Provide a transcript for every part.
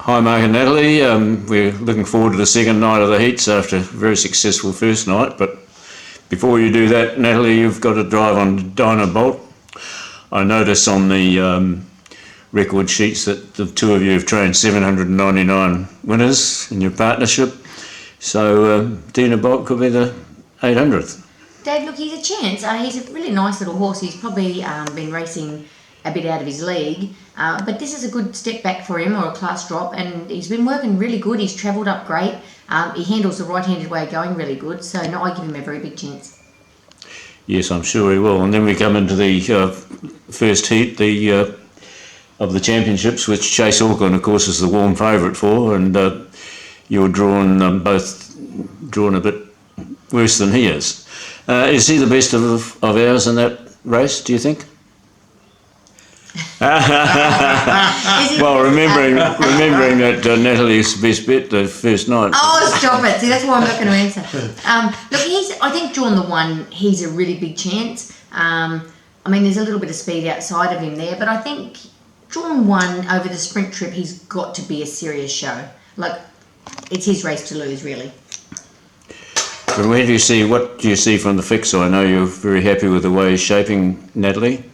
Hi Mark and Natalie, we're looking forward to the second night of the heats after a very successful first night, but before you do that, Natalie, you've got to drive on Dynabolt. I notice on the record sheets that the two of you have trained 799 winners in your partnership, so Dynabolt could be the 800th. Dave, look, he's a chance. He's a really nice little horse. He's probably been racing a bit out of his league, but this is a good step back for him, or a class drop, and he's been working really good. He's travelled up great. He handles the right-handed way of going really good, so no, I give him a very big chance. Yes, I'm sure he will. And then we come into the first heat of the championships, which Chase Auckland, of course, is the warm favourite for, and you're both drawn a bit worse than he is. Is he the best of ours in that race, do you think? Well, remembering that Natalie's best bet the first night. Oh, stop it! See, that's why I'm not going to answer. Look, I think drawn the one, he's a really big chance. I mean, there's a little bit of speed outside of him there, but I think drawn one over the sprint trip, he's got to be a serious show. Like, it's his race to lose, really. But what do you see from the fix? I know you're very happy with the way he's shaping, Natalie.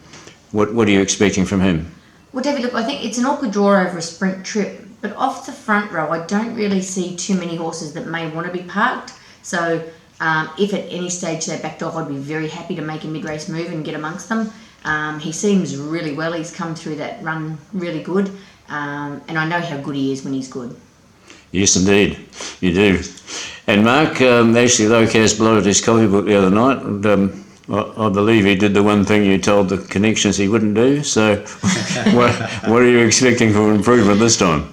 What are you expecting from him? Well, David, look, I think it's an awkward draw over a sprint trip, but off the front row, I don't really see too many horses that may want to be parked. So if at any stage they backed off, I'd be very happy to make a mid-race move and get amongst them. He seems really well. He's come through that run really good, and I know how good he is when he's good. Yes, indeed, you do. And Mark, actually, Locas blowed his copybook the other night, and I believe he did the one thing you told the connections he wouldn't do. So, what are you expecting for improvement this time?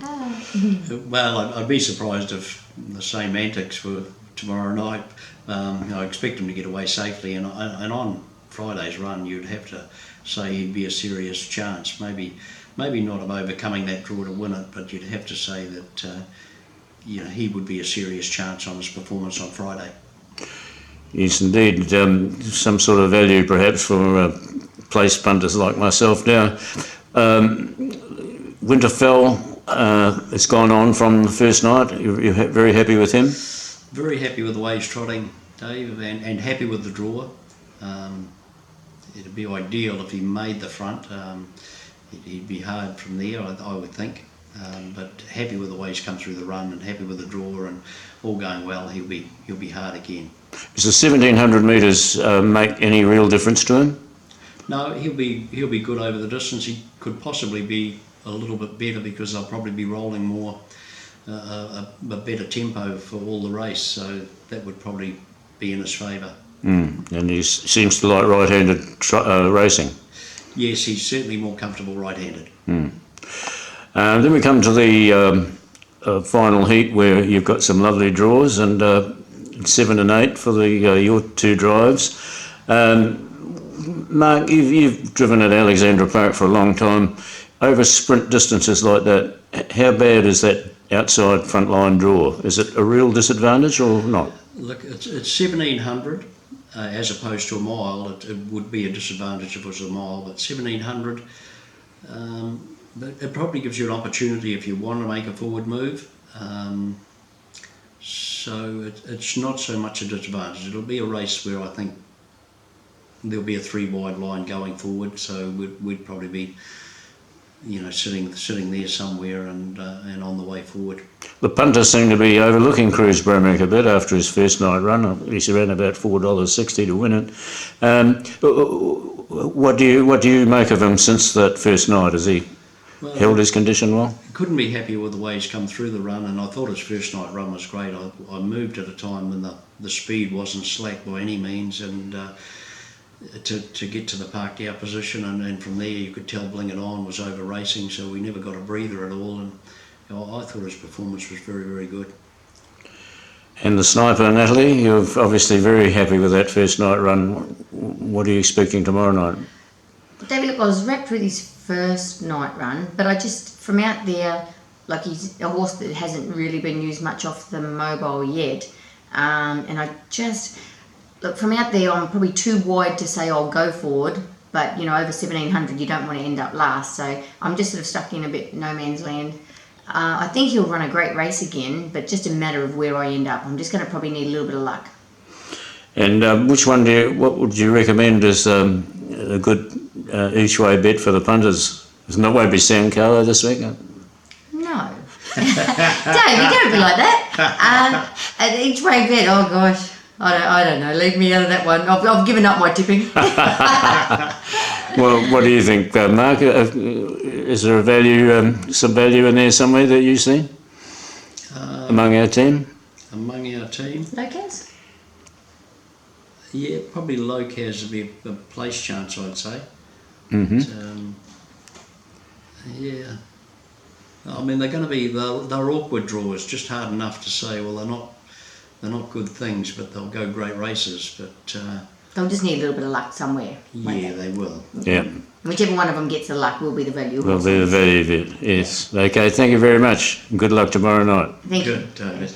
Well, I'd be surprised if the same antics for tomorrow night. I expect him to get away safely, and on Friday's run, you'd have to say he'd be a serious chance. Maybe not of overcoming that draw to win it, but you'd have to say that he would be a serious chance on his performance on Friday. Yes, indeed. Some sort of value perhaps for place punters like myself. Now, Winterfell has gone on from the first night. You're very happy with him? Very happy with the way he's trotting, Dave, and happy with the draw. It'd be ideal if he made the front. He'd be hard from there, I would think. But happy with the way he's come through the run, and happy with the draw, and all going well. He'll be hard again. Does the 1700 metres make any real difference to him? No, he'll be good over the distance. He could possibly be a little bit better because they'll probably be rolling more, a better tempo for all the race. So that would probably be in his favour. And he seems to like right-handed racing. Yes, he's certainly more comfortable right-handed. Then we come to the final heat where you've got some lovely draws, and 7 and 8 for your two drives. Mark, you've driven at Alexandra Park for a long time. Over sprint distances like that, how bad is that outside front line draw? Is it a real disadvantage or not? Look, it's 1700 as opposed to a mile. It would be a disadvantage if it was a mile, but 1700. It probably gives you an opportunity if you want to make a forward move. So it's not so much a disadvantage. It'll be a race where I think there'll be a 3-wide line going forward. So we'd probably be, sitting there somewhere and on the way forward. The punters seem to be overlooking Cruz Bromick a bit after his first night run. He's around about $4.60 to win it. What do you make of him since that first night? Has he held his condition well? Couldn't be happier with the way he's come through the run, and I thought his first night run was great. I moved at a time when the speed wasn't slack by any means, and to get to the parked out position, and from there you could tell Bling It On was over racing, so we never got a breather at all, and I thought his performance was very, very good. And the sniper, Natalie, you're obviously very happy with that first night run. What are you expecting tomorrow night? David, look, I was wrapped with his first night run, but I just, from out there, like, he's a horse that hasn't really been used much off the mobile yet, and I just, look, from out there, I'm probably too wide to say I'll go forward, but over 1700 you don't want to end up last, so I'm just sort of stuck in a bit no man's land. I think he'll run a great race again, but just a matter of where I end up. I'm just going to probably need a little bit of luck. And what would you recommend as a good each way bet for the punters? It won't be Sankoa this week. No. don't be like that. An each way bet, oh gosh. I don't know. Leave me out of that one. I've given up my tipping. Well, what do you think, Mark? Is there a value, some value in there somewhere that you see among our team? Among our team? Locas? Yeah, probably Locas would be a place chance, I'd say. Mm-hmm. Yeah. I mean, they're going to be, they're awkward draws, just hard enough to say, well, they're not good things, but they'll go great races. But They'll just need a little bit of luck somewhere. yeah, they will. Yeah. Whichever one of them gets the luck will be the value. Will be the value of it, yes. Okay, thank you very much. Good luck tomorrow night. Thank you. Good, David.